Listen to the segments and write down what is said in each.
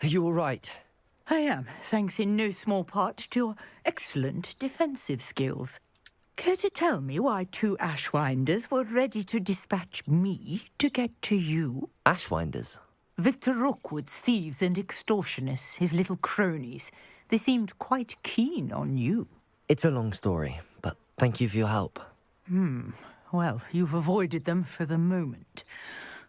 Are you all right? I am, thanks in no small part to your excellent defensive skills. Care to tell me why 2 Ashwinders were ready to dispatch me to get to you? Ashwinders? Victor Rookwood's thieves and extortionists, his little cronies. They seemed quite keen on you. It's a long story, but thank you for your help. Well, you've avoided them for the moment.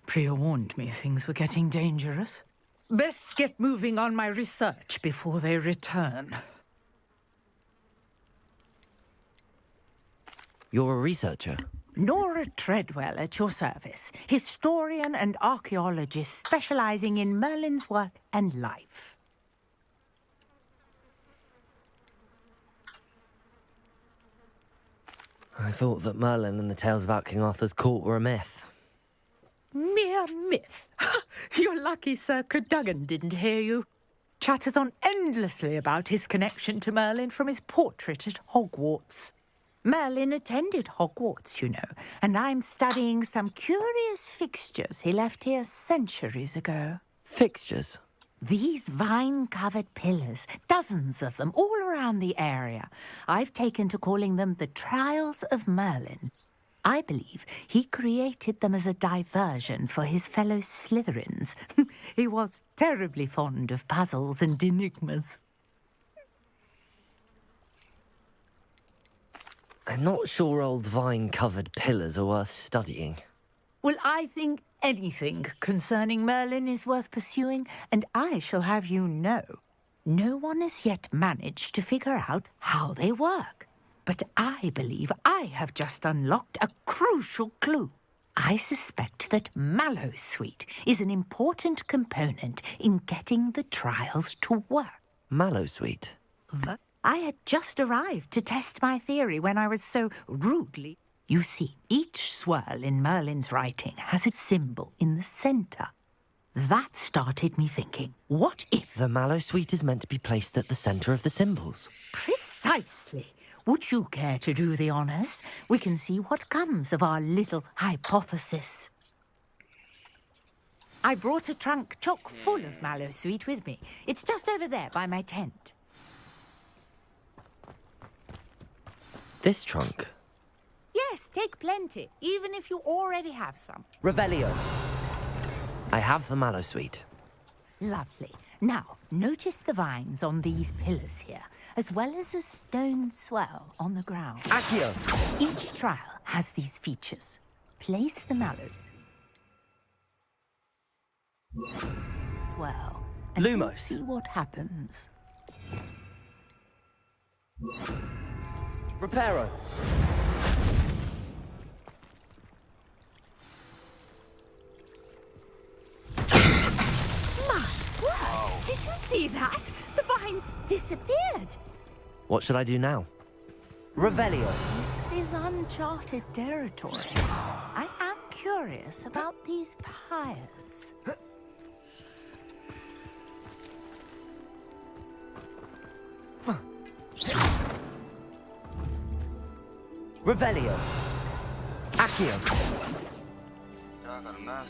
Priya warned me things were getting dangerous. Best get moving on my research before they return. You're a researcher? Nora Treadwell at your service, historian and archaeologist specializing in Merlin's work and life. I thought that Merlin and the tales about King Arthur's court were a myth. Mere myth. You're lucky Sir Cadogan didn't hear you. Chatters on endlessly about his connection to Merlin from his portrait at Hogwarts. Merlin attended Hogwarts, you know, and I'm studying some curious fixtures he left here centuries ago. Fixtures? These vine-covered pillars, dozens of them, all around the area. I've taken to calling them the Trials of Merlin. I believe he created them as a diversion for his fellow Slytherins. He was terribly fond of puzzles and enigmas. I'm not sure old vine-covered pillars are worth studying. Well, I think anything concerning Merlin is worth pursuing, and I shall have you know, no one has yet managed to figure out how they work. But I believe I have just unlocked a crucial clue. I suspect that Mallowsweet is an important component in getting the trials to work. Mallowsweet? I had just arrived to test my theory when I was so rudely... You see, each swirl in Merlin's writing has its symbol in the centre. That started me thinking, what if... The Mallowsweet is meant to be placed at the centre of the symbols. Precisely. Would you care to do the honours? We can see what comes of our little hypothesis. I brought a trunk chock full of Mallowsweet with me. It's just over there by my tent. This trunk? Yes, take plenty, even if you already have some. Revelio. I have the Mallowsweet. Lovely. Now, notice the vines on these pillars here, as well as a stone swell on the ground. Accio! Each trial has these features. Place the Mallowsweet. Swell. And Lumos. you'll see what happens. Reparo. Did you see that? The vines disappeared. What should I do now? Revelio. This is uncharted territory. I am curious about these pyres. Revelio. Accio. क्या करना है?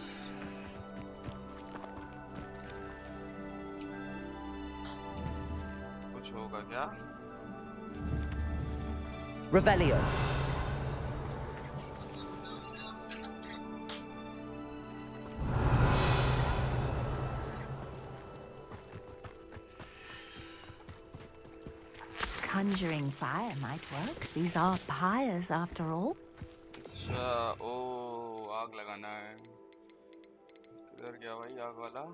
कुछ होगा क्या? Revelio. Conjuring fire might work. These are pyres, after all. अच्छा, ओ आग लगाना है. किधर गया भाई आग वाला?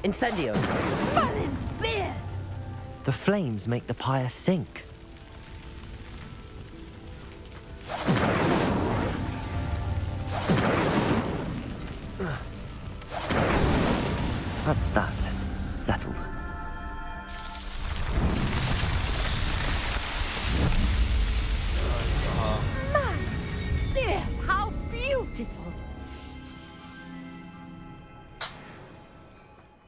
Incendio. Merlin's beard! The flames make the pyre sink. That's that. Settled. Merlin's beard! How beautiful!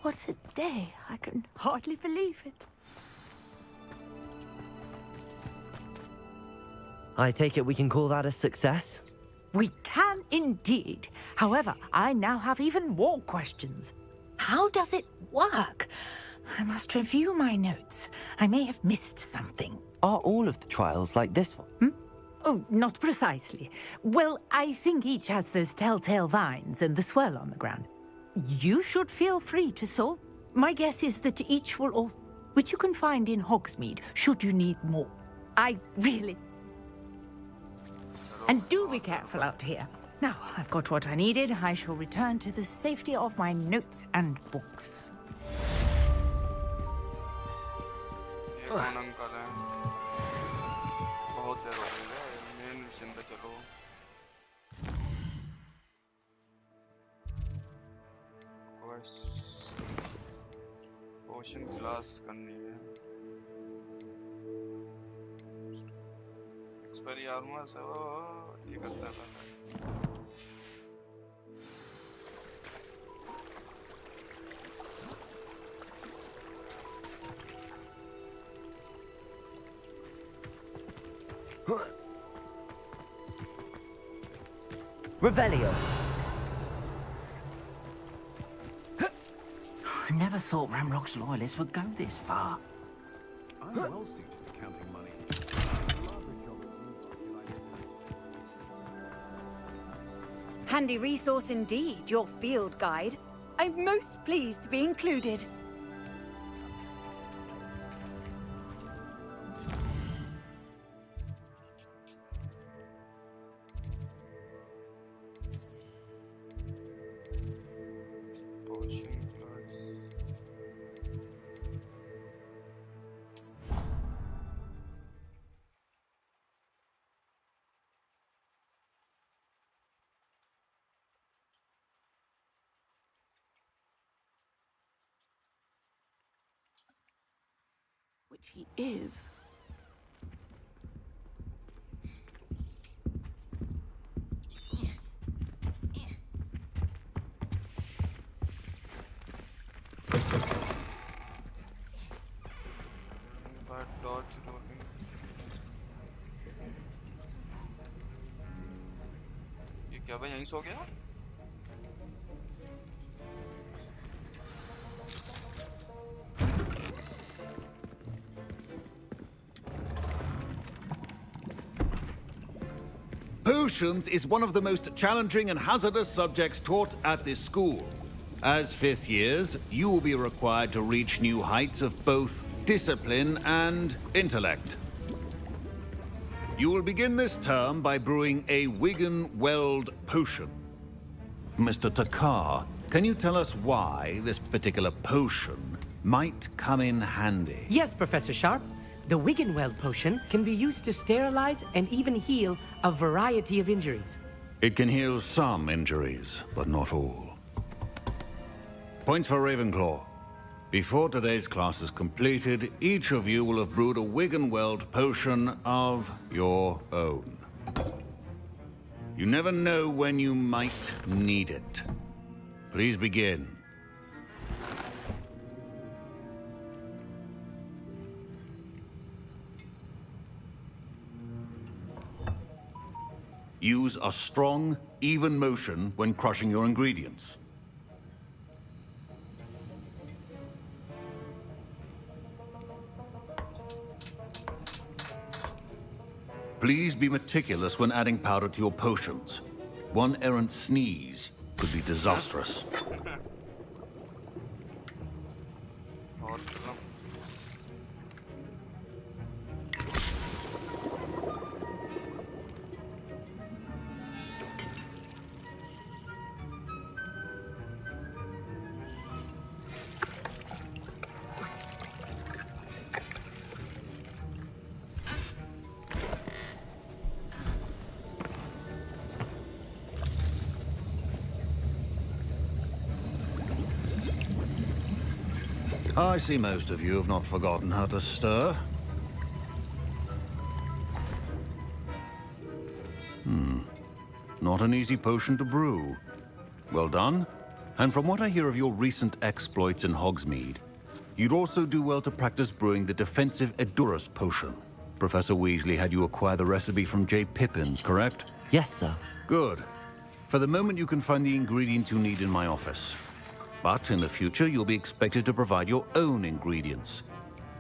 What a day. I can hardly believe it. I take it we can call that a success? We can indeed. However, I now have even more questions. How does it work? I must review my notes. I may have missed something. Are all of the trials like this one? Oh, not precisely. Well, I think each has those telltale vines and the swirl on the ground. You should feel free to solve. My guess is that each will also, which you can find in Hogsmeade, should you need more. I really... And do be careful out here. Now, I've got what I needed. I shall return to the safety of my notes and books. ये कौन uncle है? बहुत देर हो गई है, main mission पे चलो। Quest पोशन class करनी है। एक्सपायरी आर्मर से वो ये करता है पहले। Revelio. I never thought Ramrock's loyalists would go this far. I'm well suited to counting money. Handy resource indeed, your field guide. I'm most pleased to be included. Potion class Which he is. but dodge rolling ये क्या भाई यहीं सो गया Potions is one of the most challenging and hazardous subjects taught at this school. As fifth years, you will be required to reach new heights of both discipline and intellect. You will begin this term by brewing a Wigan-Weld potion. Mr. Takar, can you tell us why this particular potion might come in handy? Yes, Professor Sharp. The Wiggenweld potion can be used to sterilize and even heal a variety of injuries. It can heal some injuries, but not all. Points for Ravenclaw. Before today's class is completed, each of you will have brewed a Wiggenweld potion of your own. You never know when you might need it. Please begin. Use a strong, even motion when crushing your ingredients. Please be meticulous when adding powder to your potions. One errant sneeze could be disastrous. और I see most of you have not forgotten how to stir. Not an easy potion to brew. Well done. And from what I hear of your recent exploits in Hogsmeade, you'd also do well to practice brewing the defensive Edurus potion. Professor Weasley had you acquire the recipe from J. Pippins, correct? Yes, sir. Good. For the moment, you can find the ingredients you need in my office. But in the future, you'll be expected to provide your own ingredients.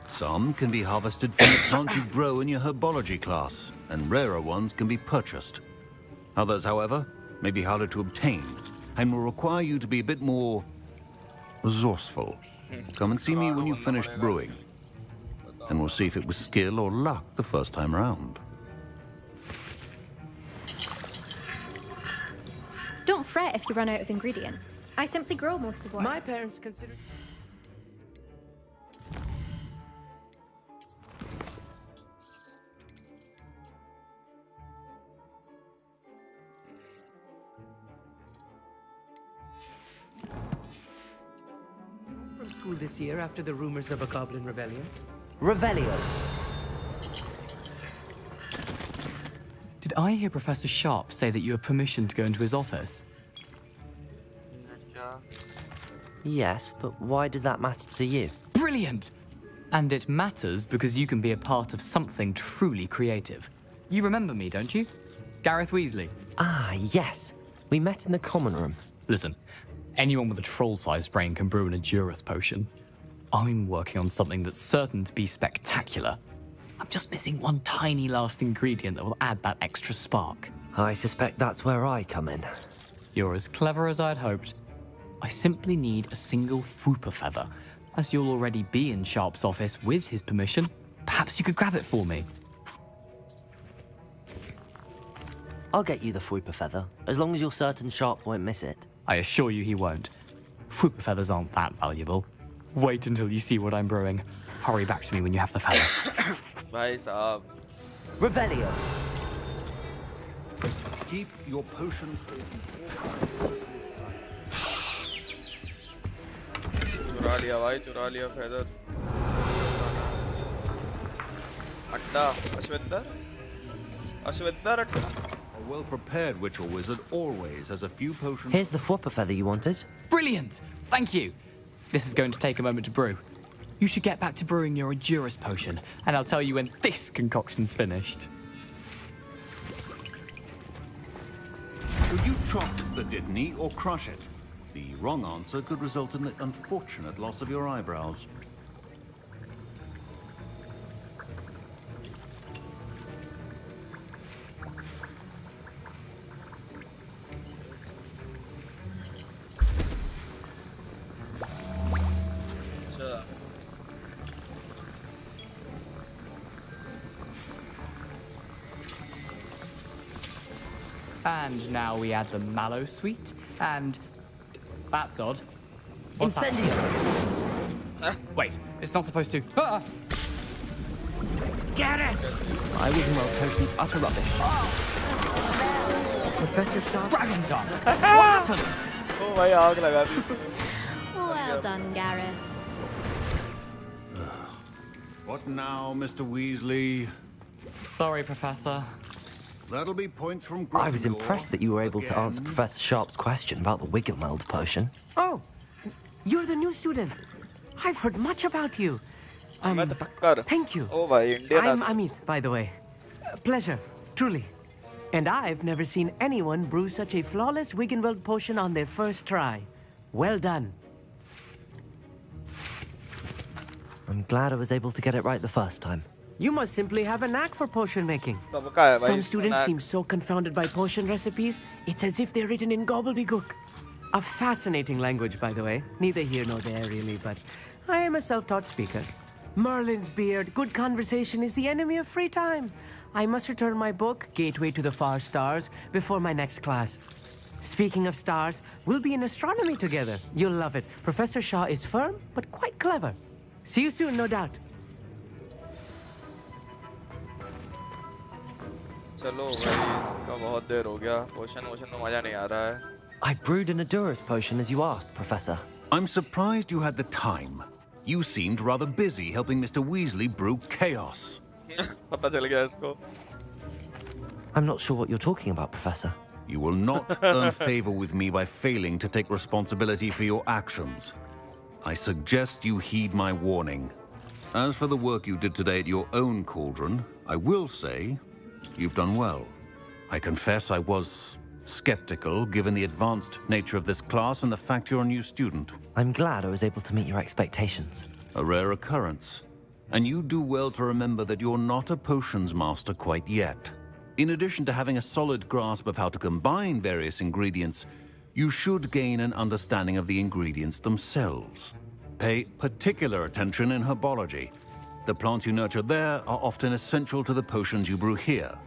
Some can be harvested from the plants you grow in your herbology class, and rarer ones can be purchased. Others, however, may be harder to obtain, and will require you to be a bit more resourceful. Come and see me when you've finished brewing, and we'll see if it was skill or luck the first time round. Don't fret if you run out of ingredients. I simply grow most of what... My parents consider... From school this year after the rumors of a goblin rebellion. Revelio. Did I hear Professor Sharp say that you have permission to go into his office? क्या? Yes, but why does that matter to you? Brilliant! And it matters because you can be a part of something truly creative. You remember me, don't you? Gareth Weasley. Ah, yes. We met in the common room. Listen, anyone with a troll-sized brain can brew an Edurus potion. I'm working on something that's certain to be spectacular. I'm just missing one tiny last ingredient that will add that extra spark. I suspect that's where I come in. You're as clever as I'd hoped. I simply need a single Fwooper feather. As you'll already be in Sharp's office with his permission, perhaps you could grab it for me. I'll get you the Fwooper feather, as long as you're certain Sharp won't miss it. I assure you he won't. Fwooper feathers aren't that valuable. Wait until you see what I'm brewing. Hurry back to me when you have the feather. भाई साहब Revelio. Keep your potion. चुरा लिया भाई, चुरा लिया feather. अड्डा अश्विंदर, अश्विंदर अड्डा. A well-prepared witch or wizard always has a few potions. Here's the Fwooper feather you wanted. Brilliant! Thank you! This is going to take a moment to brew. You should get back to brewing your Edurus potion, and I'll tell you when this concoction's finished. Would you chop the Didney or crush it? The wrong answer could result in the unfortunate loss of your eyebrows. अच्छा And now we add the mallow sweet, and... That's odd. What's that? Incendio. Wait, it's not supposed to... Ah! Get it! My Wiggle World potion's utter rubbish. Professor Sharp. Dragon Tongue! What happened? ओ भाई आग लगा दी उसने. Well done, Gareth. What now, Mr. Weasley? Sorry, Professor. That'll be points from Gryffindor. I was impressed that you were able to answer Again. Professor Sharp's question about the Wiggenweld potion. Oh, you're the new student. I've heard much about you. मैं तो टक्कर. Thank you. ओ भाई Indian I'm आदमी. Amit, by the way. Pleasure, truly. And I've never seen anyone brew such a flawless Wiggenweld potion on their first try. Well done. I'm glad I was able to get it right the first time. You must simply have a knack for potion making. सबका है भाई. Some students snack. seem so confounded by potion recipes, it's as if they're written in gobbledygook. A fascinating language, by the way. Neither here nor there, really, but I am a self-taught speaker. Merlin's beard, good conversation is the enemy of free time. I must return my book, Gateway to the Far Stars, before my next class. Speaking of stars, we'll be in astronomy together. You'll love it. Professor Shaw is firm, but quite clever. See you soon, no doubt. चलो भाई इसका बहुत देर हो गया. पोशन वोशन में मजा नहीं आ रहा है. I brewed an Edurus potion as you asked, Professor. I'm surprised you had the time. You seemed rather busy helping Mr. Weasley brew chaos. पता चल गया इसको. I'm not sure what you're talking about, Professor. You will not earn favor with me by failing to take responsibility for your actions. I suggest you heed my warning. As for the work you did today at your own cauldron, I will say you've done well. I confess I was skeptical, given the advanced nature of this class and the fact you're a new student. I'm glad I was able to meet your expectations. A rare occurrence. And you do well to remember that you're not a potions master quite yet. In addition to having a solid grasp of how to combine various ingredients, you should gain an understanding of the ingredients themselves. Pay particular attention in herbology. The plants you nurture there are often essential to the potions you brew here.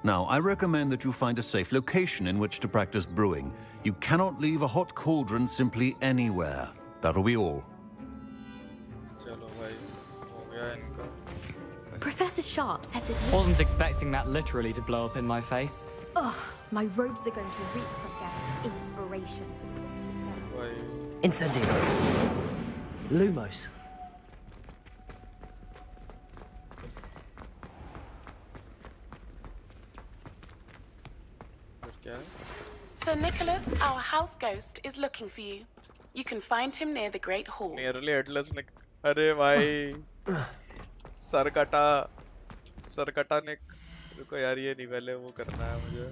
Now, I recommend that you find a safe location in which to practice brewing. You cannot leave a hot cauldron simply anywhere. That'll be all. चलो भाई हो गया इनका Professor Sharp said that. Wasn't expecting that literally to blow up in my face. Ugh, my robes are going to reek from Garen's inspiration. भाई Incendio. Lumos. फिर क्या है Sir Nicholas, our house ghost, is looking for you. You can find him near the Great Hall. Nearly Atlas ने अरे भाई सरकटा ने रुको यार ये नहीं पहले वो करना है मुझे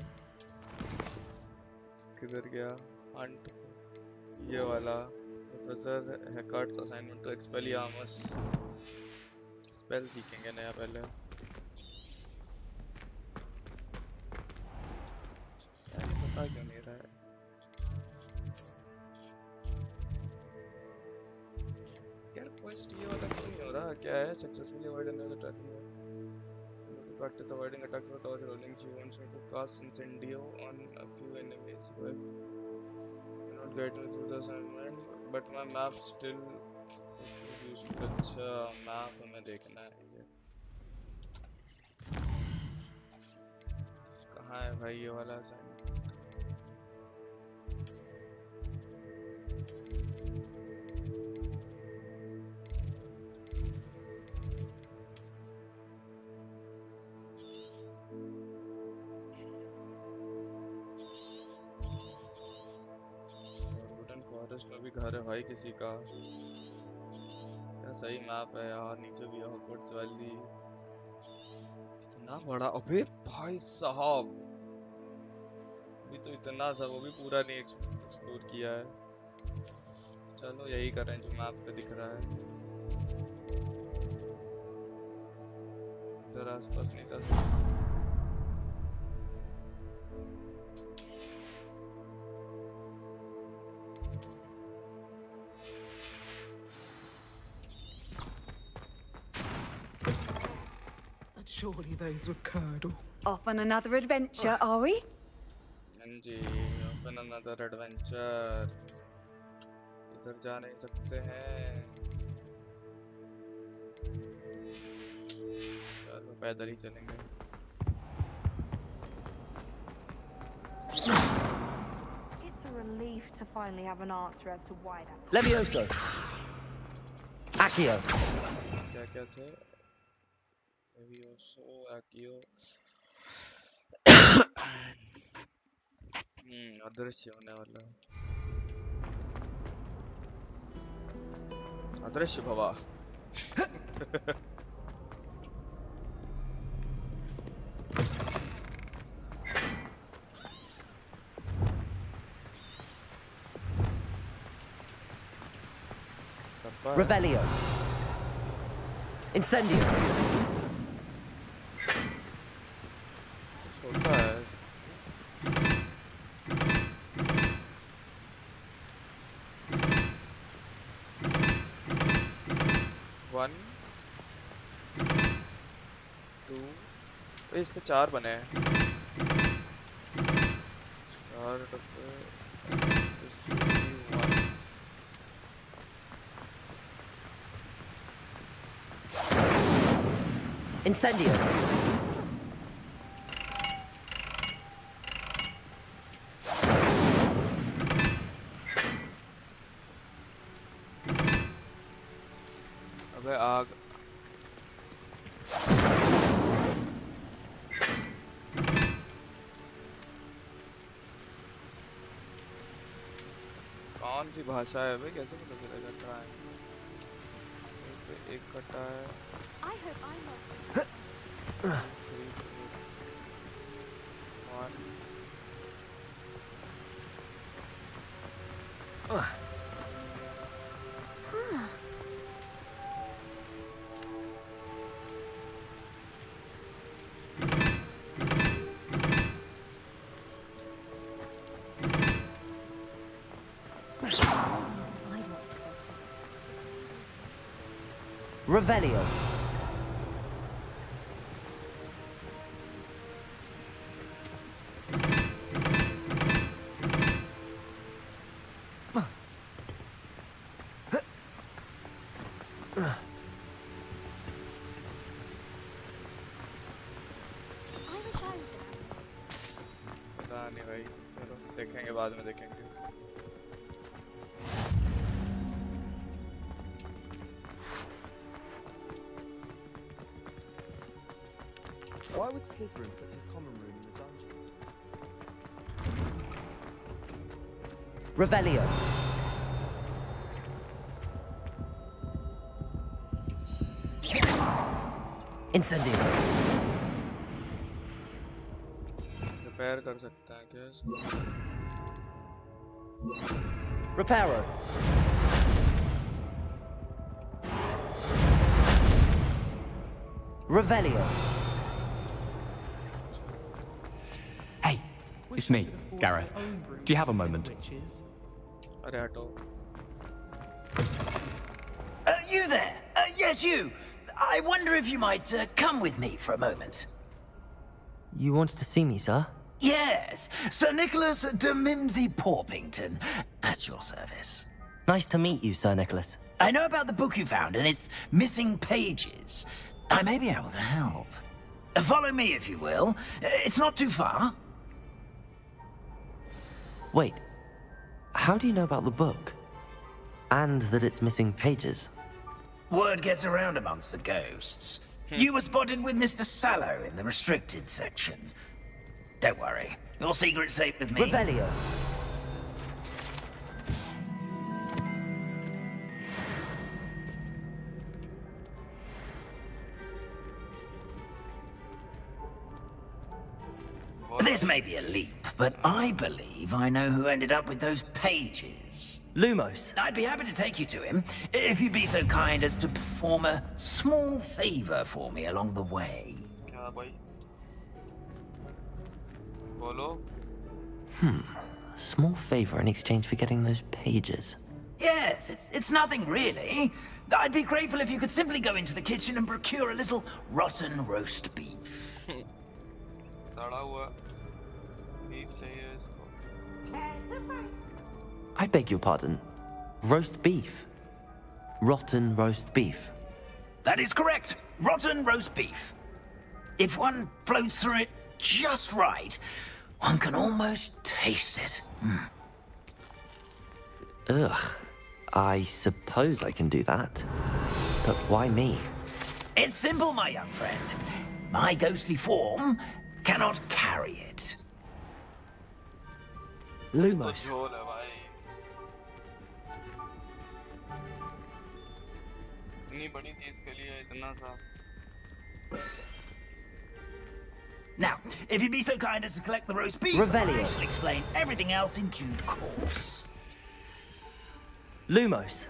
किधर गया हंट ये वाला प्रोफेसर हैकार्ड्स असाइनमेंट टू एक्सपेलियार्मस स्पेल सीखेंगे नया पहले यार पता क्यों नहीं रहा है यार क्वेस्ट ये वाला क्यों नहीं हो रहा क्या है successfully avoid another attack to practice avoiding attacks with dodge rolling she wants me to cast incendio on a few enemies who have not guide me through the assignment but my map still used to अच्छा map हमें देखना है ये कहाँ है भाई ये वाला assignment फॉरेस्ट में भी घर है भाई किसी का क्या सही मैप है यार नीचे भी हॉगवर्ट्स वैली इतना बड़ा अबे भाई साहब अभी तो इतना सा वो भी पूरा नहीं एक्सप्लोर किया है चलो यही करें जो मैप पे दिख रहा है इधर आसपास नहीं जा सकते Surely those were curdle. Off on another adventure, are we? हाँ जी open another adventure इधर जा नहीं सकते हैं चलो पैदल ही चलेंगे It's a relief to finally have an answer as to why that. Levioso. Accio. क्या क्या थे Levioso, Accio अदृश्य होने वाला अदृश्य भवा Revelio. Incendio. छोटा है वन टू इस पे 4 बने हैं 4 डब्बे Incendio. अबे आग कौन सी भाषा है बे कैसे पता चलेगा क्या है एक कटा है I hope I'm not. 3 2 1 Revelio. पता नहीं भाई, चलो देखेंगे, बाद में देखेंगे। Why would Slytherin put his common room in the dungeons? Revelio. Incendio. Repair कर सकते हैं क्या इसको? Reparo. Revelio. Hey, it's me, Gareth. Do you have a moment? अरे हटो। You there? Yes, you. I wonder if you might come with me for a moment. You wanted to see me, sir? Yes, Sir Nicholas de Mimsy Porpington, at your service. Nice to meet you, Sir Nicholas. I know about the book you found and its missing pages. I may be able to help. Follow me, if you will. It's not too far. Wait, how do you know about the book? And that it's missing pages? Word gets around amongst the ghosts. You were spotted with Mr. Sallow in the restricted section. Don't worry, your secret's safe with me. Revelio. This may be a leap, but I believe I know who ended up with those pages. Lumos. I'd be happy to take you to him, if you'd be so kind as to perform a small favor for me along the way. क्या भाई? बोलो। A small favor in exchange for getting those pages. Yes, it's nothing really. I'd be grateful if you could simply go into the kitchen and procure a little rotten roast beef. सड़ा हुआ beef चाहिए इसको। I beg your pardon. Roast beef. Rotten roast beef. That is correct. Rotten roast beef. If one floats through it just right, one can almost taste it. Ugh. I suppose I can do that. But why me? It's simple, my young friend. My ghostly form cannot carry it. Lumos. झोल है भाई। इतनी बड़ी चीज के लिए इतना सा। Now, if you'd be so kind as to collect the roast beef, Revelio. I shall explain everything else in due course. Lumos.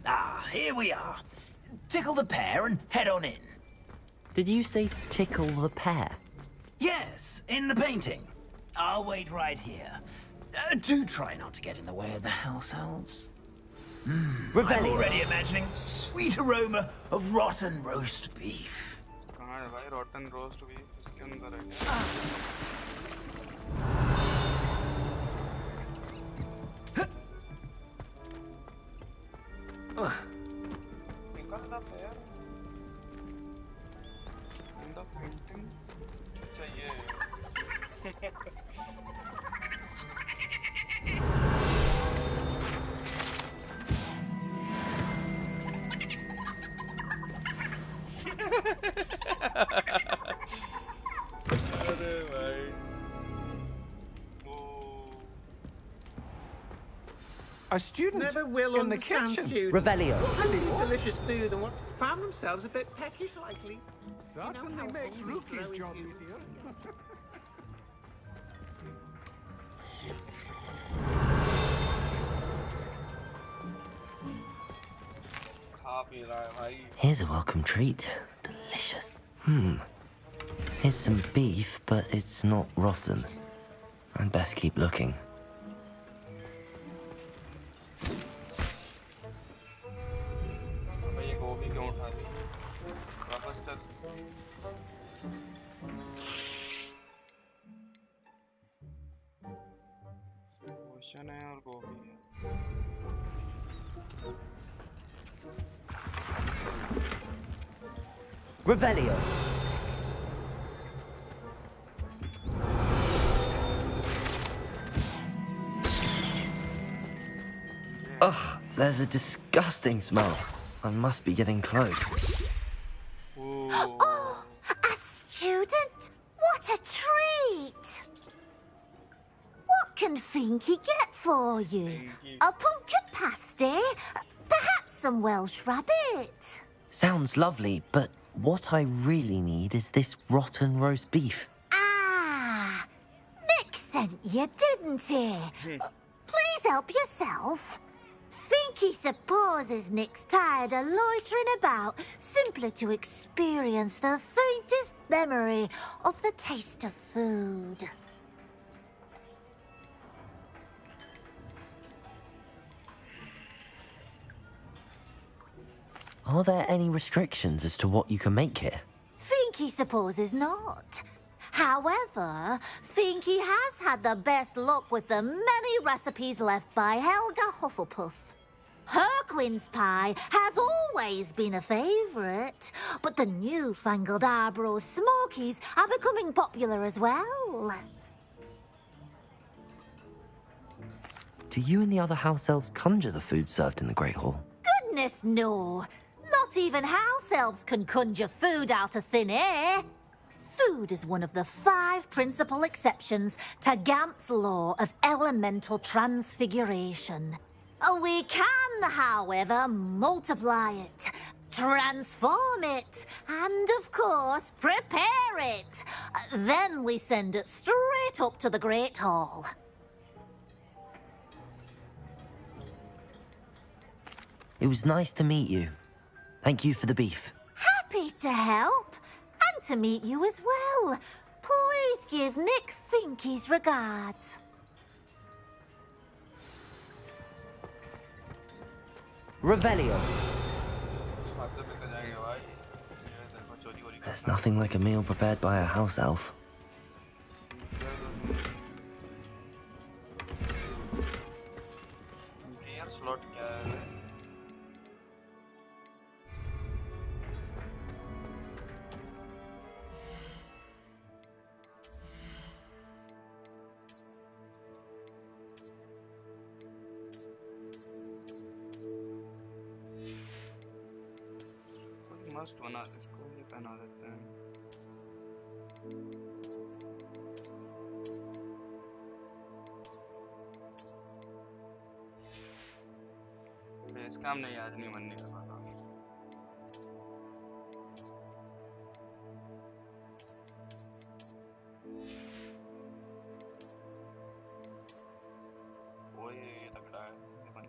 Ah, here we are. Tickle the pear and head on in. Did you say tickle the pear? Yes, in the painting. I'll wait right here. Do try not to get in the way of the house elves. I'm Revelio. already imagining the sweet aroma of rotten roast beef. कहाँ है भाई rotten roast beef? उसके अंदर है क्या? निकल दा पैर। In the painting चाहिए। अरे भाई। A student Never will in the understand kitchen. students. Revelio. And eat delicious food and what found themselves a bit peckish likely. Certainly how makes hungry rookies growing jolly, you- dear. खा P रहा है भाई। Here's a welcome treat. Delicious. Here's some beef, but it's not rotten. I'd best keep looking. क्यों उठा दी वापस चल पोशन है और गोभी है Revelio. Ugh, there's a disgusting smell. I must be getting close. Oh, a student? What a treat! What can Finky get for you? A pumpkin pasty? Perhaps some Welsh rabbit? Sounds lovely, but what I really need is this rotten roast beef. Ah, Nick sent you, didn't he? Please help yourself. Finky supposes Nick's tired of loitering about simply to experience the faintest memory of the taste of food. Are there any restrictions as to what you can make here? Finky supposes not. However, Finky has had the best luck with the many recipes left by Helga Hufflepuff. Her quince pie has always been a favourite, but the newfangled Arbroath Smokies are becoming popular as well. Do you and the other house elves conjure the food served in the Great Hall? Goodness, no. Not even house elves can conjure food out of thin air. Food is one of the 5 principal exceptions to Gamp's law of elemental transfiguration. We can, however, multiply it, transform it, and, of course, prepare it. Then we send it straight up to the Great Hall. It was nice to meet you. Thank you for the beef. Happy to help, and to meet you as well. Please give Nick Finky's regards. Revelio. There's nothing like a meal prepared by a house elf. मस्त बना इसको ये पहना देते हैं base काम नहीं आज नहीं बनने का पता वो ये तगड़ा है ये बन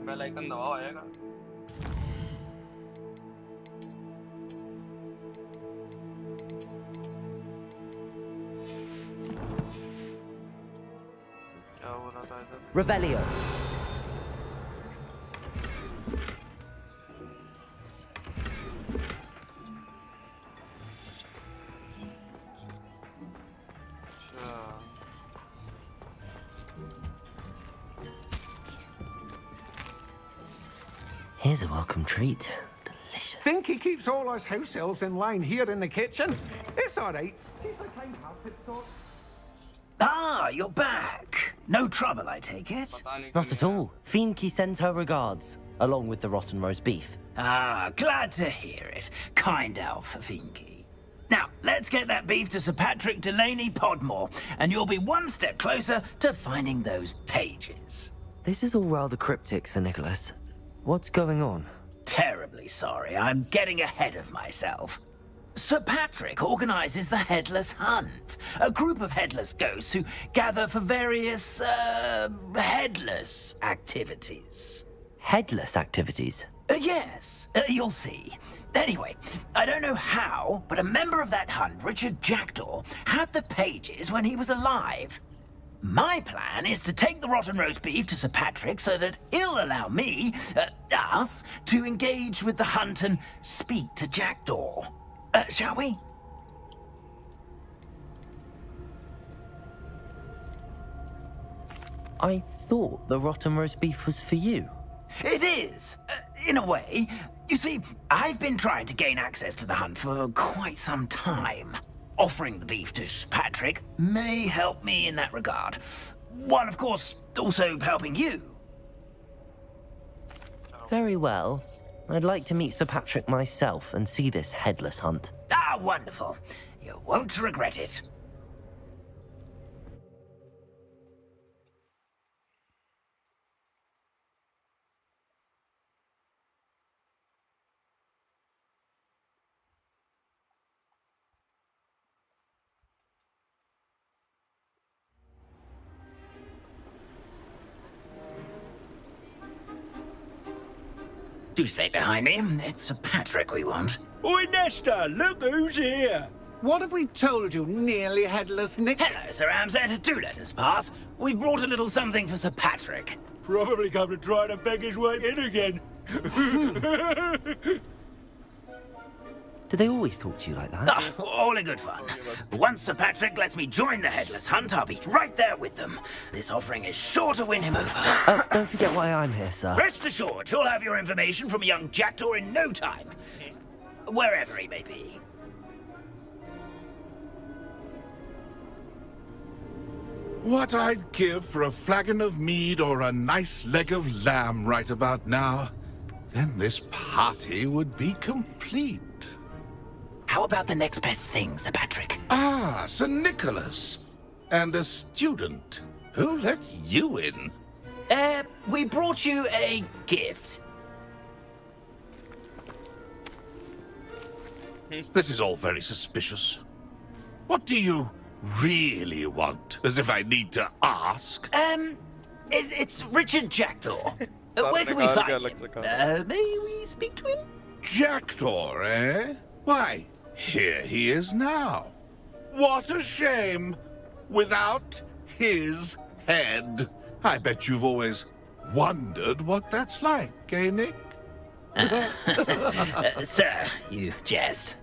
बेल आइकन दबाओ आएगा क्या हो रहा था इधर Revelio. Here's a welcome treat. Delicious. Finky keeps all us house elves in line here in the kitchen. It's all right. She's a kind-hearted sort. Ah, you're back. No trouble, I take it? Not at all. Finky sends her regards, along with the rotten roast beef. Ah, glad to hear it. Kind elf, Finky. Now, let's get that beef to Sir Patrick Delaney Podmore, and you'll be one step closer to finding those pages. This is all rather cryptic, Sir Nicholas. What's going on? Terribly sorry, I'm getting ahead of myself. Sir Patrick organizes the Headless Hunt, a group of headless ghosts who gather for various, headless activities. Headless activities? Yes, you'll see. Anyway, I don't know how, but a member of that hunt, Richard Jackdaw, had the pages when he was alive. My plan is to take the rotten roast beef to Sir Patrick so that he'll allow me, us, to engage with the hunt and speak to Jackdaw. Shall we? I thought the rotten roast beef was for you. It is, in a way. You see, I've been trying to gain access to the hunt for quite some time. Offering the beef to Sir Patrick may help me in that regard. While, of course, also helping you. Very well. I'd like to meet Sir Patrick myself and see this headless hunt. Ah, wonderful. You won't regret it. Do stay behind me. It's Sir Patrick we want. Oi, Nesta, look who's here. What have we told you, nearly headless Nick? Hello, Sir Ramsay. Do let us pass. We've brought a little something for Sir Patrick. Probably come to try to beg his way in again. Do they always talk to you like that? Ah, all in good fun. Once Sir Patrick lets me join the Headless Hunt, I'll be right there with them. This offering is sure to win him over. Don't forget why I'm here, sir. Rest assured, you'll have your information from young Jackdaw in no time. Wherever he may be. What I'd give for a flagon of mead or a nice leg of lamb right about now. Then this party would be complete. How about the next best thing, Sir Patrick? Ah, Sir Nicholas. And a student. Who let you in? We brought you a gift. This is all very suspicious. What do you really want? As if I need to ask. It's Richard Jackdaw. Where can we find him? May we speak to him? Jackdaw, eh? Why, here he is now. What a shame. Without his head. I bet you've always wondered what that's like, eh, Nick? Sir, you jest.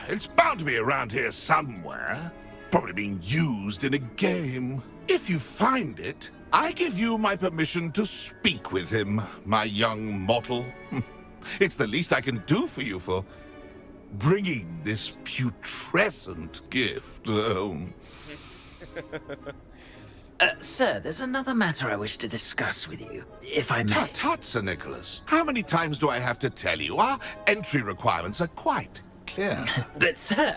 It's bound to be around here somewhere. Probably being used in a game. If you find it, I give you my permission to speak with him, my young mortal. It's the least I can do for you for bringing this putrescent gift home. Sir, there's another matter I wish to discuss with you, if I may. Tut, tut, Sir Nicholas. How many times do I have to tell you? Our entry requirements are quite clear. But, sir,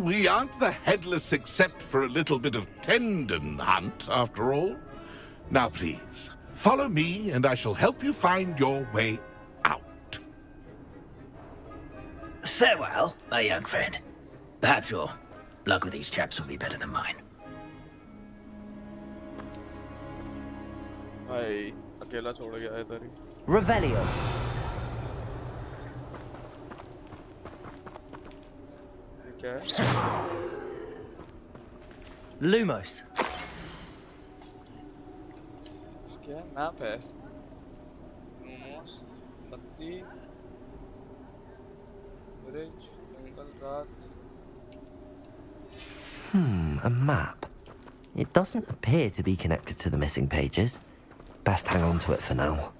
we aren't the headless except for a little bit of tendon hunt, after all. Now, please, follow me, and I shall help you find your way out. Farewell, my young friend. Perhaps your luck with these chaps will be better than mine. भाई अकेला छोड़ गया है इधर ही Revelio. ये क्या है Lumos. क्या मैप है मोमोस बत्ती ब्रिज जंगल रात A map. It doesn't appear to be connected to the missing pages. Best hang on to it for now.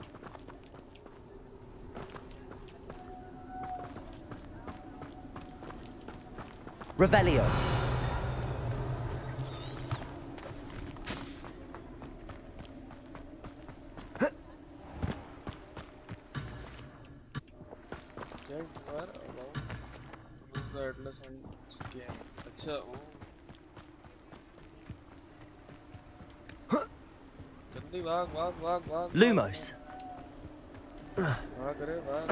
Revelio. अच्छा ओ जल्दी भाग भाग भाग भाग Lumos. भाग रे भाग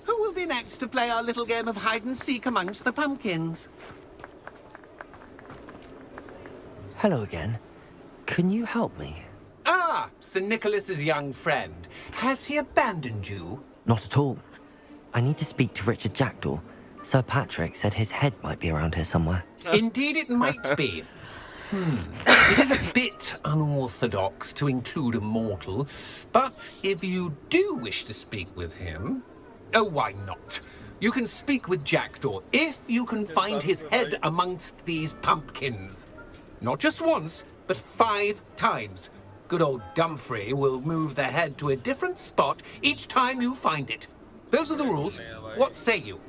Who will be next to play our little game of hide and seek amongst the pumpkins? Hello again. Can you help me? Ah, Sir Nicholas's young friend. Has he abandoned you? Not at all. I need to speak to Richard Jackdaw. Sir Patrick said his head might be around here somewhere. Indeed it might be. It is a bit unorthodox to include a mortal, but if you do wish to speak with him, oh, why not? You can speak with Jackdaw if you can find his head amongst these pumpkins. Not just once, but 5 times. Good old Dumfrey will move the head to a different spot each time you find it. Those are the rules. What say you?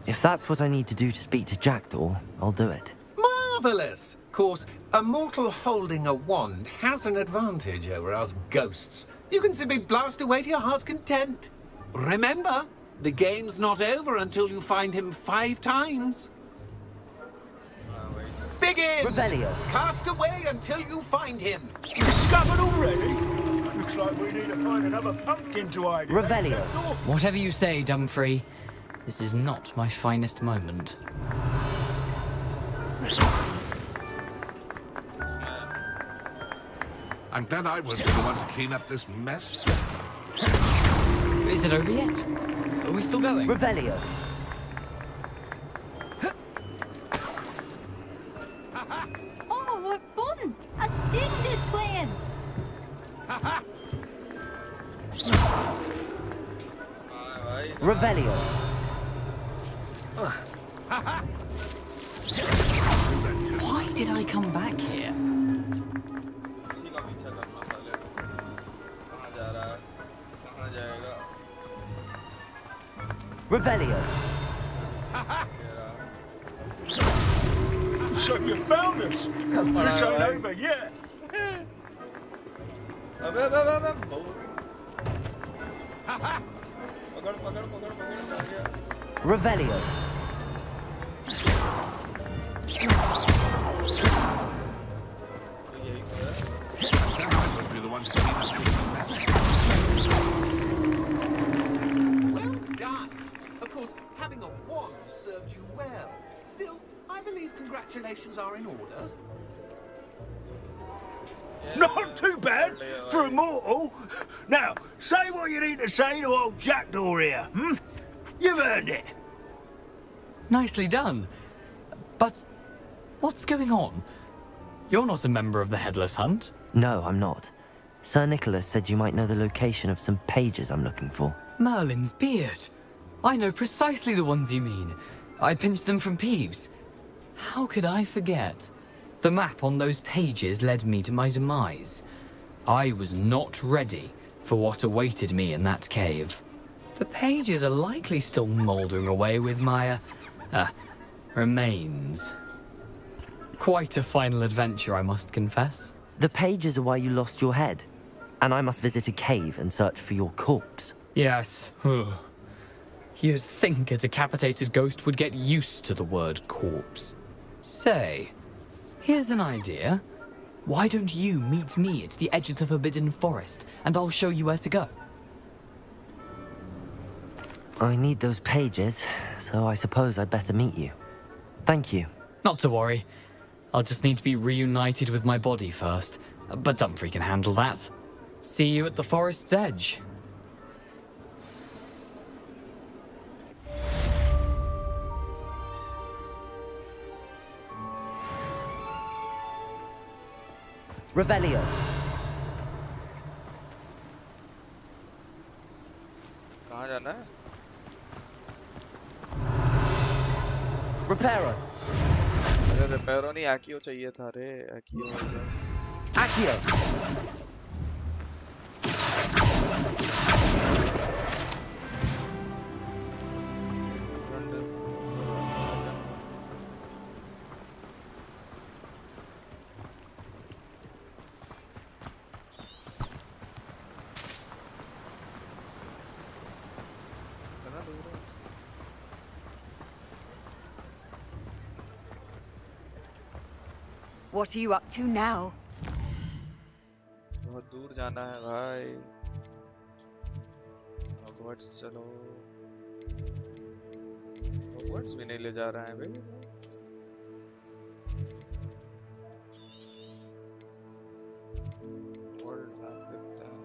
If that's what I need to do to speak to Jackdaw, I'll do it. Marvellous! Of course, a mortal holding a wand has an advantage over us ghosts. You can simply blast away to your heart's content. Remember, the game's not over until you find him 5 times. Begin! Revelio. Cast away until you find him. Discovered already? Looks like we need to find another pumpkin to hide in. Revelio. Whatever you say, Dumfrey. This is not my finest moment. I'm glad I wasn't the one to clean up this mess. Is it over yet? Are we still going? Revelio. Oh, what fun! A student is playing! Revelio. Why did I come back here? इसी का पीछा करना साले को कहाँ जा रहा है कहाँ जाएगा Revelio. So you found us. This ain't over yet. अबे अबे अबे अबे पकड़ पकड़ पकड़ पकड़ आ गया Revelio. यही तो है You'll be the one to clean up this mess. Well done. Of course, having a wand served you well. Still, I believe congratulations are in order. Not too bad for a mortal. Now, say what you need to say to old Jackdaw here, hmm? You've earned it. Nicely done. But what's going on? You're not a member of the Headless Hunt. No, I'm not. Sir Nicholas said you might know the location of some pages I'm looking for. Merlin's beard. I know precisely the ones you mean. I pinched them from Peeves. How could I forget? The map on those pages led me to my demise. I was not ready for what awaited me in that cave. The pages are likely still mouldering away with my, remains. Quite a final adventure, I must confess. The pages are why you lost your head, and I must visit a cave and search for your corpse. Yes. You'd think a decapitated ghost would get used to the word corpse. Say, here's an idea. Why don't you meet me at the edge of the Forbidden Forest, and I'll show you where to go? I need those pages, so I suppose I'd better meet you. Thank you. Not to worry. I'll just need to be reunited with my body first. But Dumfrey can handle that. See you at the forest's edge. Revelio. कहाँ जाना है Reparo. अरे रिपेयरो नहीं Akio चाहिए था रे Akio Accio. What are you up to now? बहुत दूर जाना है भाई. Hogwarts चलो. Hogwarts भी नहीं ले जा रहा है भाई. World map देखते हैं.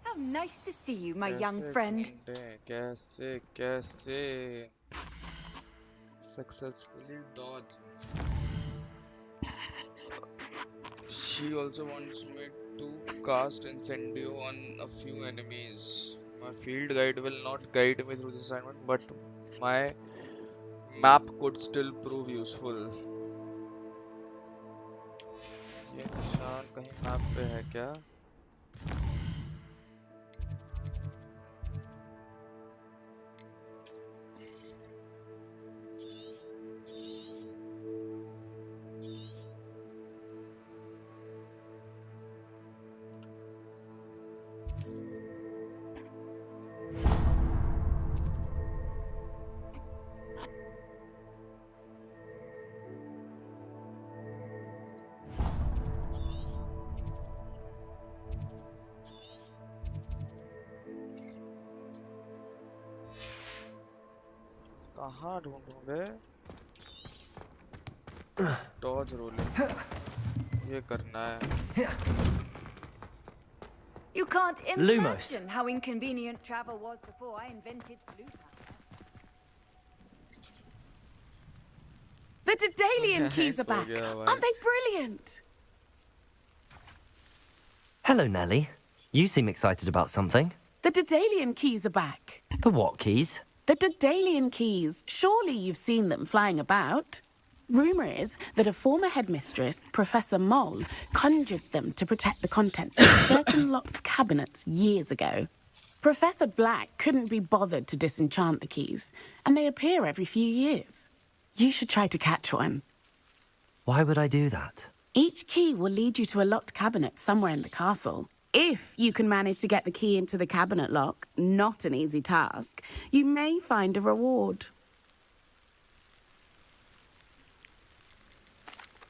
How nice to see you, my young friend. कैसे successfully dodge. She also wants me to cast Incendio on a few enemies. My field guide will not guide me through this assignment, but my map could still prove useful. ये निशान कहीं map पे है क्या? कहाँ ढूंढूंगे? Dodge rolling ये करना है. You can't Lumos. imagine how inconvenient travel was before I invented Blue. The Daedalian keys are back. Aren't they brilliant? Hello, Nellie. You seem excited about something. The Daedalian keys are back. The what keys? The Daedalian keys. Surely you've seen them flying about. Rumour is that a former headmistress, Professor Moll, conjured them to protect the contents of certain locked cabinets years ago. Professor Black couldn't be bothered to disenchant the keys, and they appear every few years. You should try to catch one. Why would I do that? Each key will lead you to a locked cabinet somewhere in the castle. If you can manage to get the key into the cabinet lock, not an easy task, you may find a reward.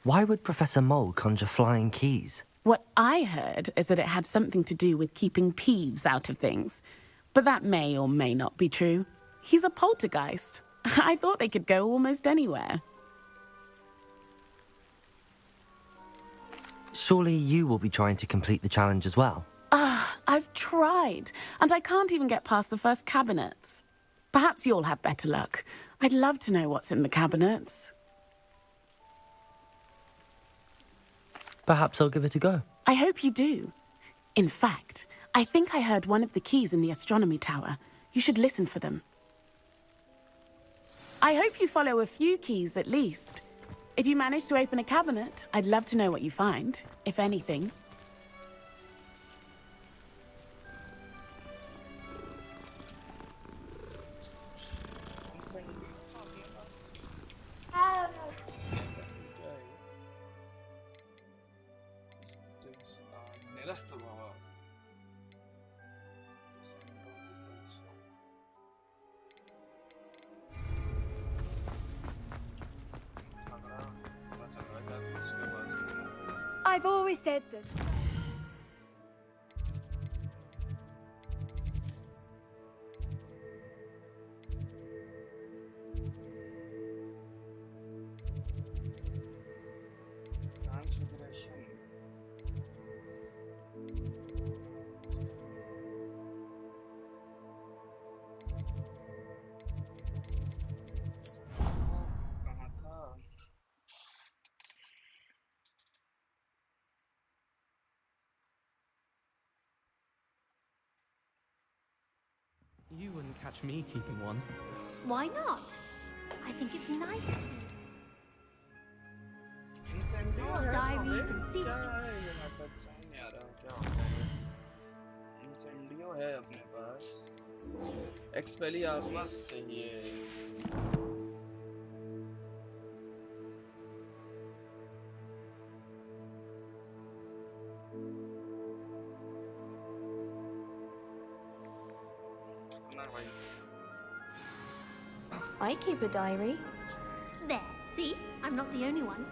Why would Professor Mole conjure flying keys? What I heard is that it had something to do with keeping Peeves out of things. But that may or may not be true. He's a poltergeist. I thought they could go almost anywhere. Surely you will be trying to complete the challenge as well. I've tried, and I can't even get past the first cabinets. Perhaps you'll have better luck. I'd love to know what's in the cabinets. Perhaps I'll give it a go. I hope you do. In fact, I think I heard one of the keys in the astronomy tower. You should listen for them. I hope you follow a few keys at least. If you manage to open a cabinet, I'd love to know what you find, if anything. I've always said that. Transfiguration. कहाँ था? You wouldn't catch me keeping one. Why not? I think it's nice. Incendio Your है diaries तुम्हें? and क्या secrets. है ये नाटक समझ नहीं आ रहा क्या होता है ये? Incendio है अपने पास. Expelliarmus चाहिए. ना भाई. I keep a diary. There, see? I'm not the only one.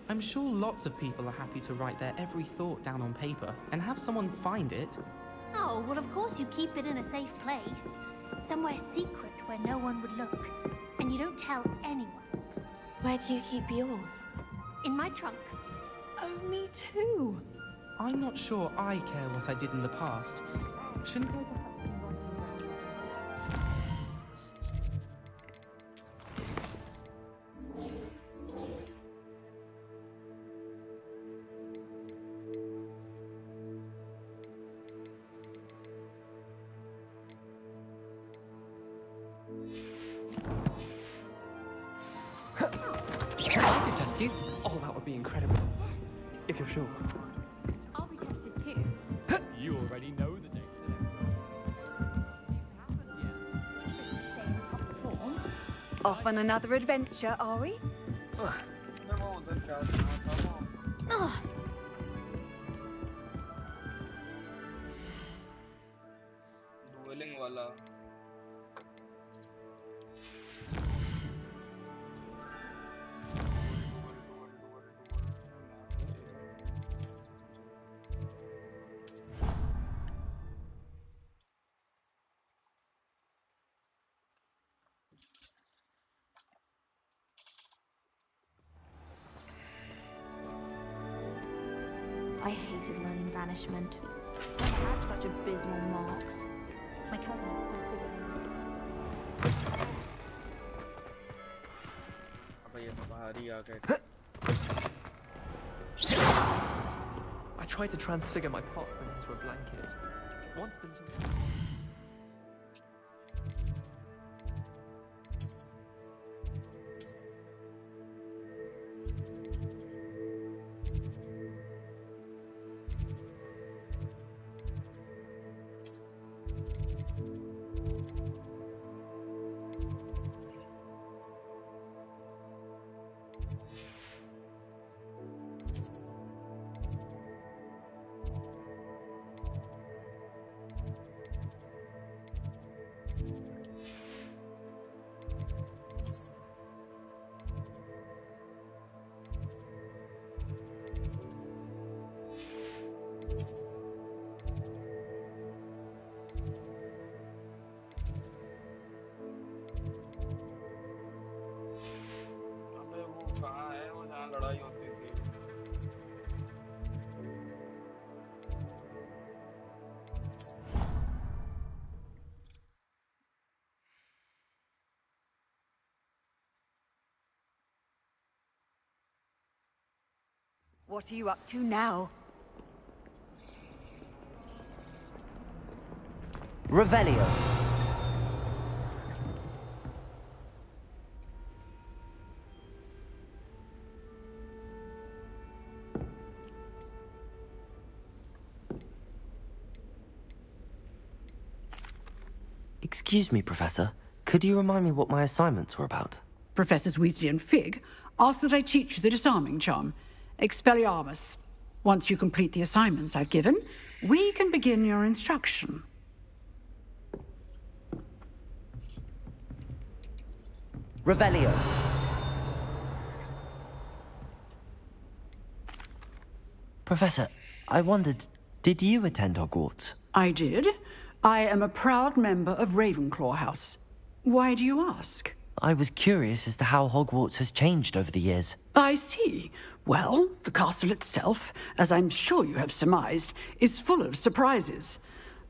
I'm sure lots of people are happy to write their every thought down on paper and have someone find it. Oh, well, of course you keep it in a safe place. Somewhere secret where no one would look. And you don't tell anyone. Where do you keep yours? In my trunk. Oh, me too. I'm not sure I care what I did in the past. Shouldn't I perhaps... I could test you. Oh, that would be incredible. If you're sure. I'll be tested too. You already know the date. Stay in top form. Off on another adventure, are we? मैं वो उधर क्या सुना था वो? Oh, Dueling वाला. I hated learning banishment. I had such abysmal marks. my cousin. अब ये तो बाहर ही आ गए. I tried to transfigure my pot into a blanket. Once the little... अबे वो कहाँ है वो जहाँ लड़ाई होती थी? What are you up to now? Revelio. Excuse me, Professor. Could you remind me what my assignments were about? Professors Weasley and Fig ask that I teach you the disarming charm, Expelliarmus. Once you complete the assignments I've given, we can begin your instruction. Revelio. Professor, I wondered, did you attend Hogwarts? I did. I am a proud member of Ravenclaw House. Why do you ask? I was curious as to how Hogwarts has changed over the years. I see. Well, the castle itself, as I'm sure you have surmised, is full of surprises.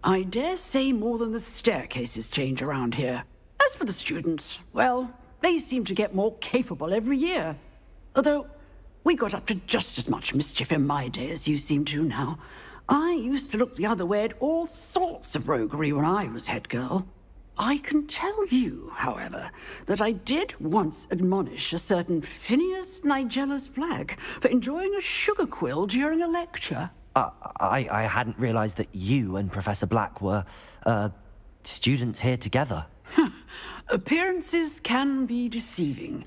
I dare say more than the staircases change around here. As for the students, well, they seem to get more capable every year. Although, we got up to just as much mischief in my day as you seem to now. I used to look the other way at all sorts of roguery when I was head girl. I can tell you, however, that I did once admonish a certain Phineas Nigellus Black for enjoying a sugar quill during a lecture. I hadn't realized that you and Professor Black were, students here together. Appearances can be deceiving.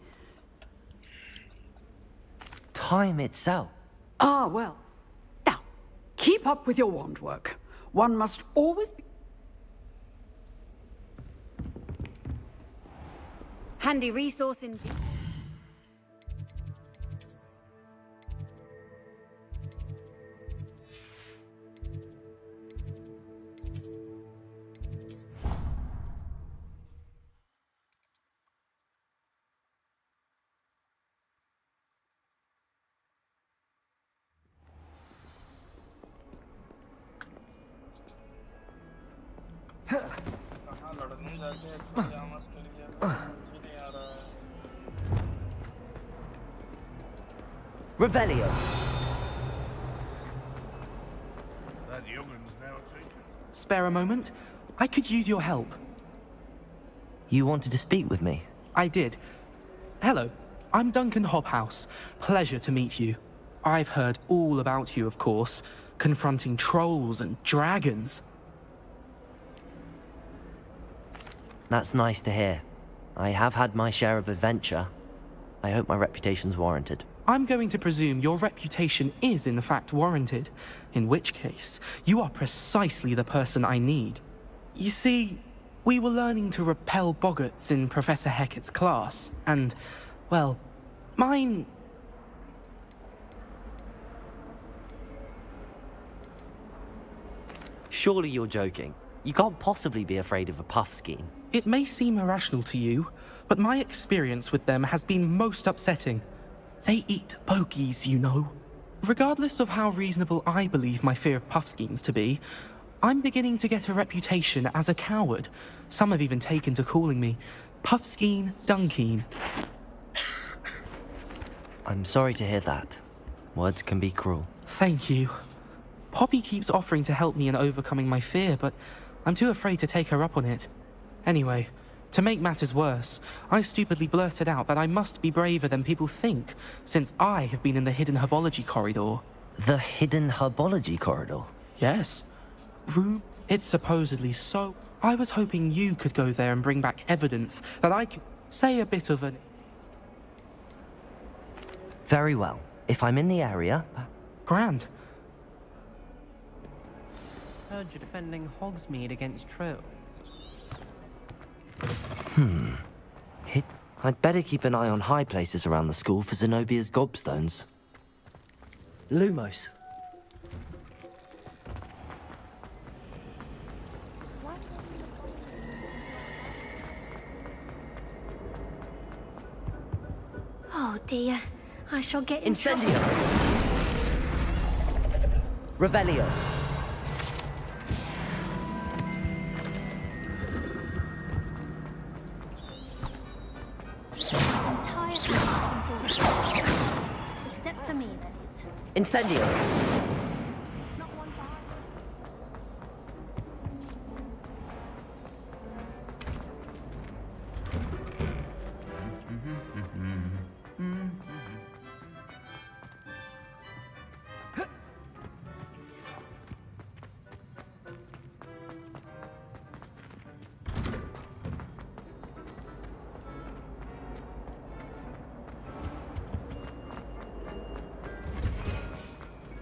Time itself. Ah, well. Now, keep up with your wand work. One must always be... Handy resource indeed. Revelio. That youngin's now taken. Spare a moment? I could use your help. You wanted to speak with me? I did. Hello, I'm Duncan Hobhouse. Pleasure to meet you. I've heard all about you, of course, confronting trolls and dragons. That's nice to hear. I have had my share of adventure. I hope my reputation's warranted. I'm going to presume your reputation is in fact warranted, in which case, you are precisely the person I need. You see, we were learning to repel boggarts in Professor Hecat's class, and, well, mine... Surely you're joking. You can't possibly be afraid of a puffskein. It may seem irrational to you, but my experience with them has been most upsetting. They eat bogies, you know. Regardless of how reasonable I believe my fear of puffskeins to be, I'm beginning to get a reputation as a coward. Some have even taken to calling me Puffskeen Dunkeen. I'm sorry to hear that. Words can be cruel. Thank you. Poppy keeps offering to help me in overcoming my fear, but I'm too afraid to take her up on it. Anyway, to make matters worse, I stupidly blurted out that I must be braver than people think, since I have been in the hidden herbology corridor. The hidden herbology corridor? Yes. It's supposedly so... I was hoping you could go there and bring back evidence that I could say a bit of an... Very well. If I'm in the area... Grand. Heard you're defending Hogsmeade against trolls. I'd better keep an eye on high places around the school for Zenobia's gobstones. Lumos. Oh dear, I shall get in Incendio. Revelio. Except for me, that is. Incendio.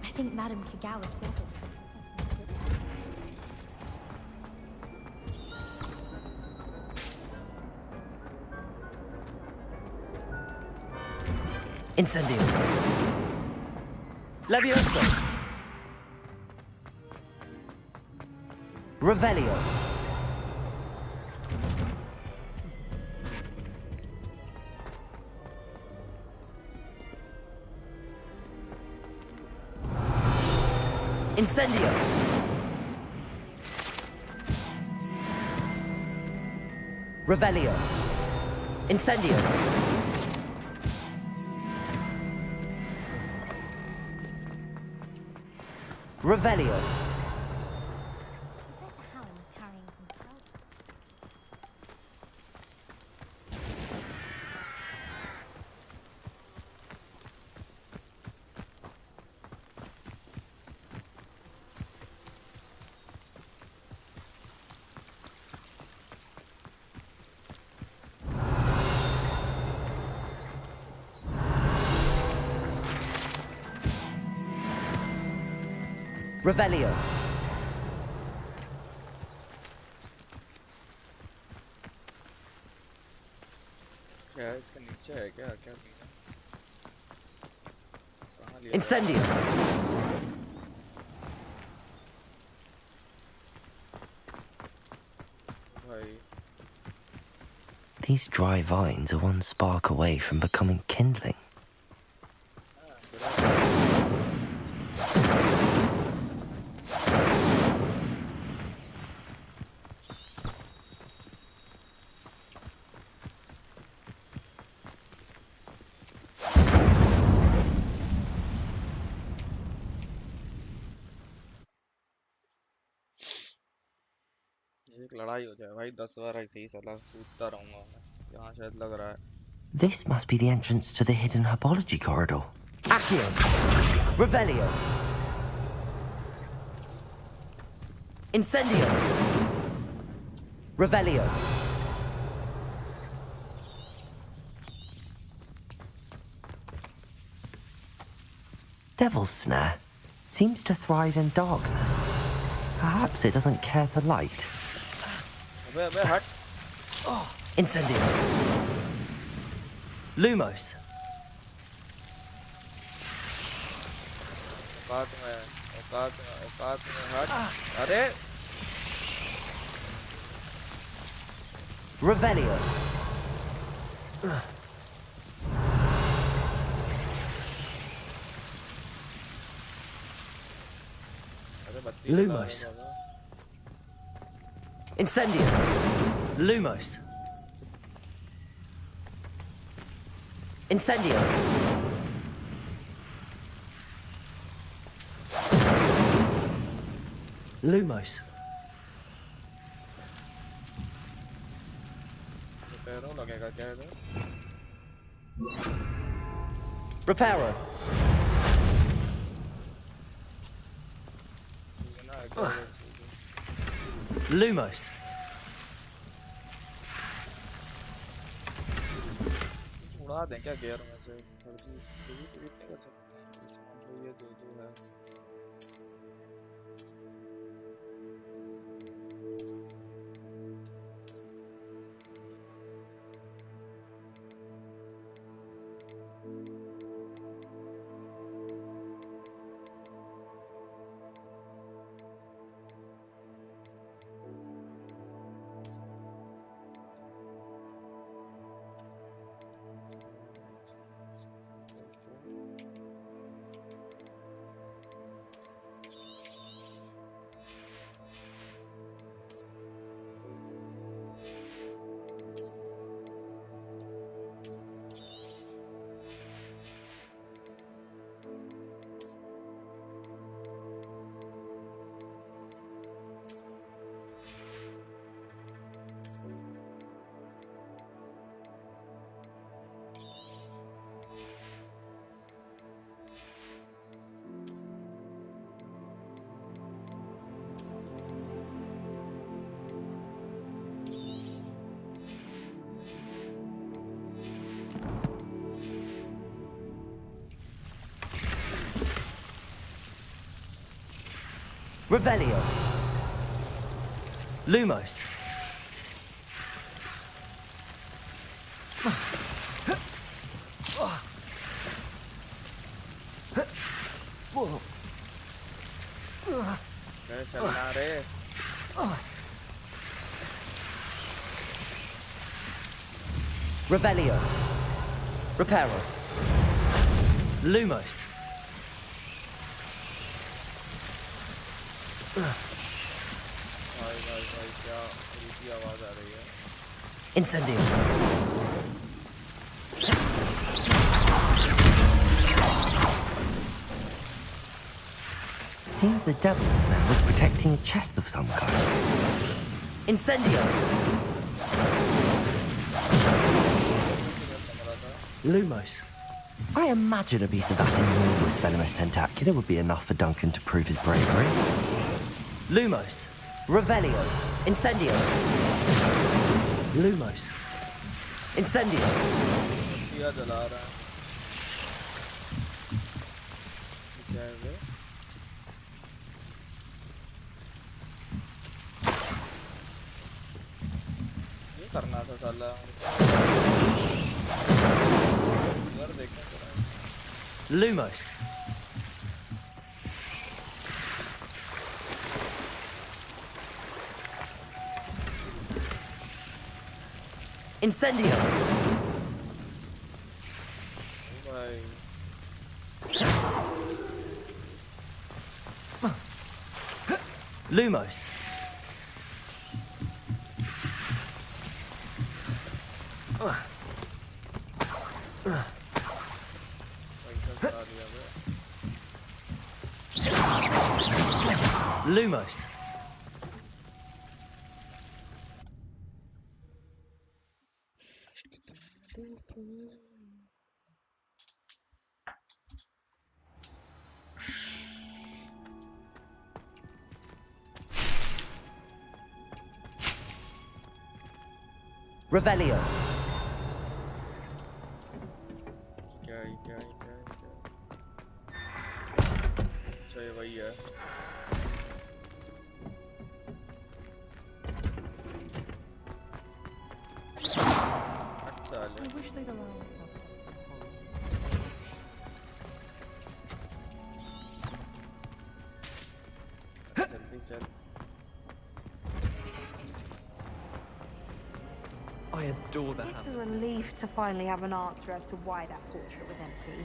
I think Madame Kagawa's got it. Incendio. Levioso. Revelio. Incendio. Revelio. Incendio. Revelio. Revelio. क्या है इसके नीचे है क्या क्या चीज़ है कहाँ लिया Incendio. भाई These dry vines are one spark away from becoming kindling. एक लड़ाई हो जाए भाई 10 बार ऐसे ही साला कूदता रहूंगा मैं यहाँ शायद लग रहा है This must be the entrance to the hidden herbology corridor. Accio. Revelio. Incendio. Revelio. Devil's Snare seems to thrive in darkness. Perhaps it doesn't care for light. अबे हट Incendio. Lumos. औकात में हट अरे Revelio. Lumos. Incendio. Lumos. Incendio. Lumos. पैरों लगेगा क्या इधर Reparo. Lumos. उड़ा दें क्या गियर में से कितने कर सकते हैं तो ये दो है Revelio. Lumos. चलना रे Revelio. Reparo. Lumos. भाई क्या रीति आवाज आ रही है Incendio. Seems the devil's snare was protecting a chest of some kind. Incendio. Lumos. I imagine a piece of that enormous venomous tentacula would be enough for Duncan to prove his bravery. Lumos. Revelio. Incendio. Lumos. Incendio. दिया जला रहा है क्या है वे ये करना था साला यार देखना पड़ा Lumos. Incendio. भाई Lumos. पैसा चला दिया वे Lumos. Revelio. क्या है क्या है क्या है क्या है अच्छा ये वही है अच्छा जल्दी चल I adore the It's a hammer. relief to finally have an answer as to why that portrait was empty.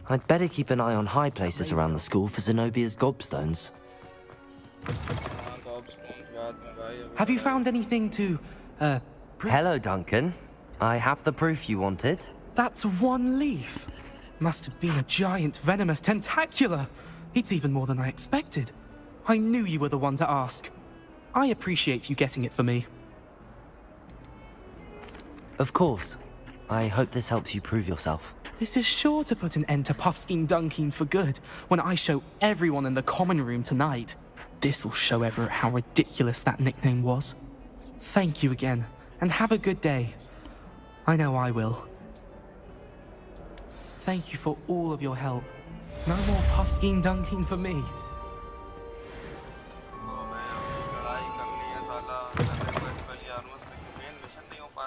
I'd better keep an eye on high places around the school for Zenobia's gobstones. Have you found anything to, Hello, Duncan. I have the proof you wanted. That's one leaf. Must have been a giant venomous tentacula. It's even more than I expected. I knew you were the one to ask. I appreciate you getting it for me. Of course. I hope this helps you prove yourself. This is sure to put an end to Puffskein Dunkin for good when I show everyone in the common room tonight. This'll show Everett how ridiculous that nickname was. Thank you again, and have a good day. I know I will. Thank you for all of your help. No more Puffskein Dunkin for me.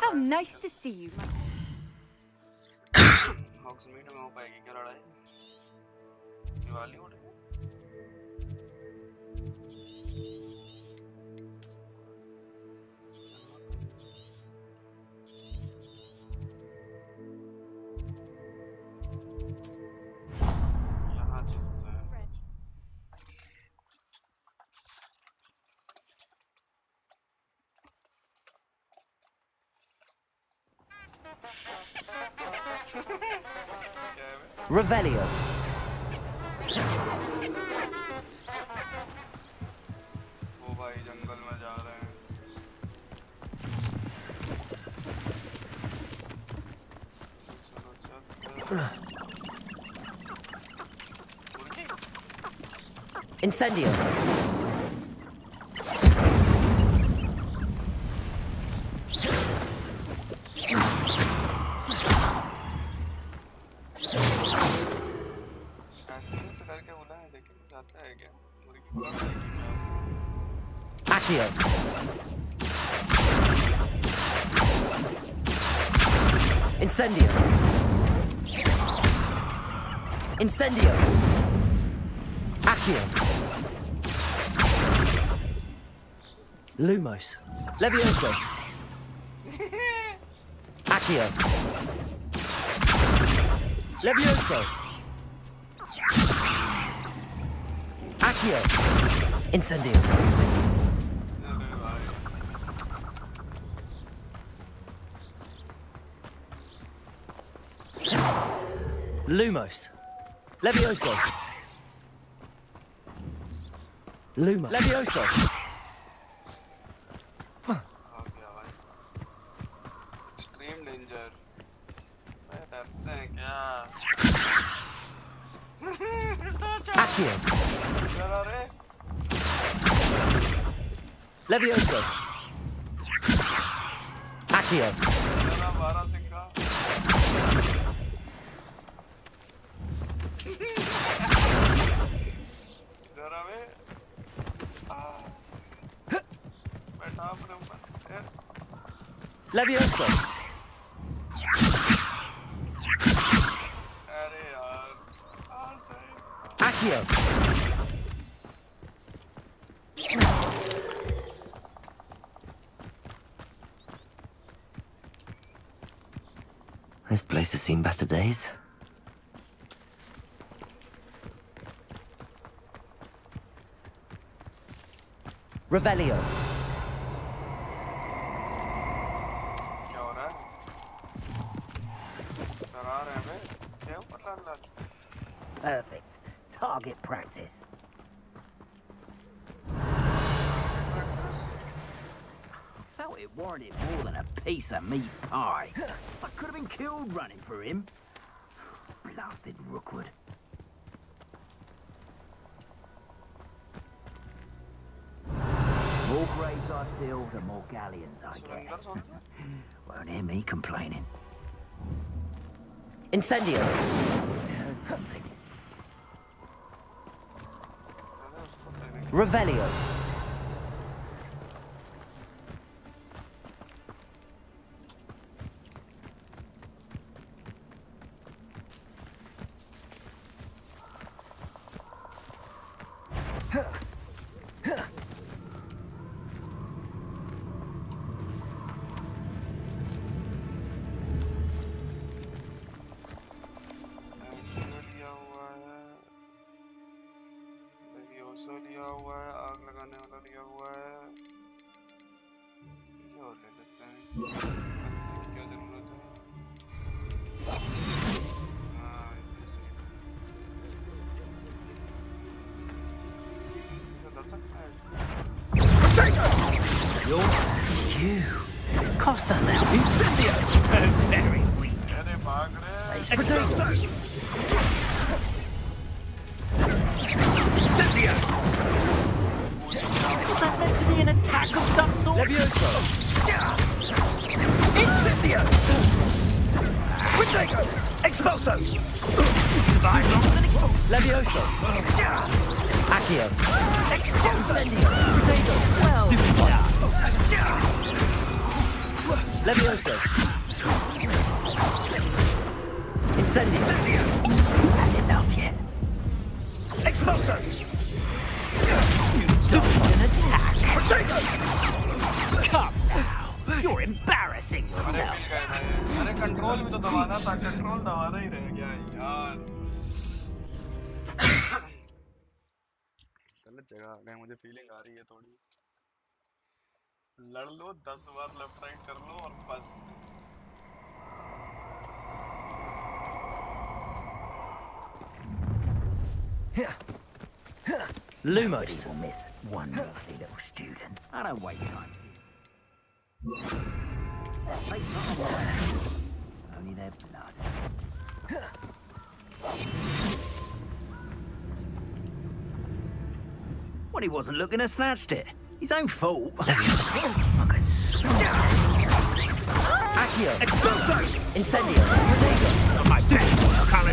How nice to see you. हॉग्समीड में हो पाएगी क्या लड़ाई दिवाली उठ गई यहाँ चलते हैं Revelio. वो भाई जंगल में जा रहे हैं Incendio. Accio. Incendio. Incendio. Accio. Lumos. Levioso. Accio. Levioso. Accio. Incendio. Lumos. Levioso. Lumos. Levioso. Extreme danger. मैं डरते हैं क्या? Accio. डरा रे? Levioso. Accio. डरा 12 सिक्का. डरा वे? बैठा अपने ऊपर. Levioso. अरे यार. सही. Accio. This place has seen better days. Revelio. क्या हो रहा है? डरा रहे हैं बे? क्या ऊपर लाल? Perfect. Target practice. I felt it warranted more than a piece of meat pie. I could have been killed running for him. Blasted Rookwood. More graves I fill, the more galleons I get. Won't hear me complaining. Incendio. Heard something. Revelio. लिया हुआ है, आग लगाने वाला लिया हुआ है, ये और ले लेते हैं, क्या जरूरत है? हाँ, इसे डर सकता है You cost us out. Incendio. So very weak. अरे भाग रहे. Exploso. Was that meant to be an attack of some sort? Levioso. Incendio. Protego. Expulso. Survive longer than expulso. Levioso. Accio. Expulso. Incendio. Protego. Well. Stupid one. Levioso. Incendio. Had enough yet? Expulso. Stupid an attack. Protego. Come now. You're embarrassing yourself. अरे control भी तो दबाना था, control दबाना ही रह गया यार. गलत जगह आ गए, मुझे फीलिंग आ रही है थोड़ी. लड़ लो 10 बार लेफ्ट राइट कर लो और बस. Lumos. Will miss one lovely little student. I don't waste time. Only their blood. When he wasn't looking, I snatched it. His own fault. Levioso. I could swear. Accio. Expulso. Incendio. Protego. Not my best work, I'll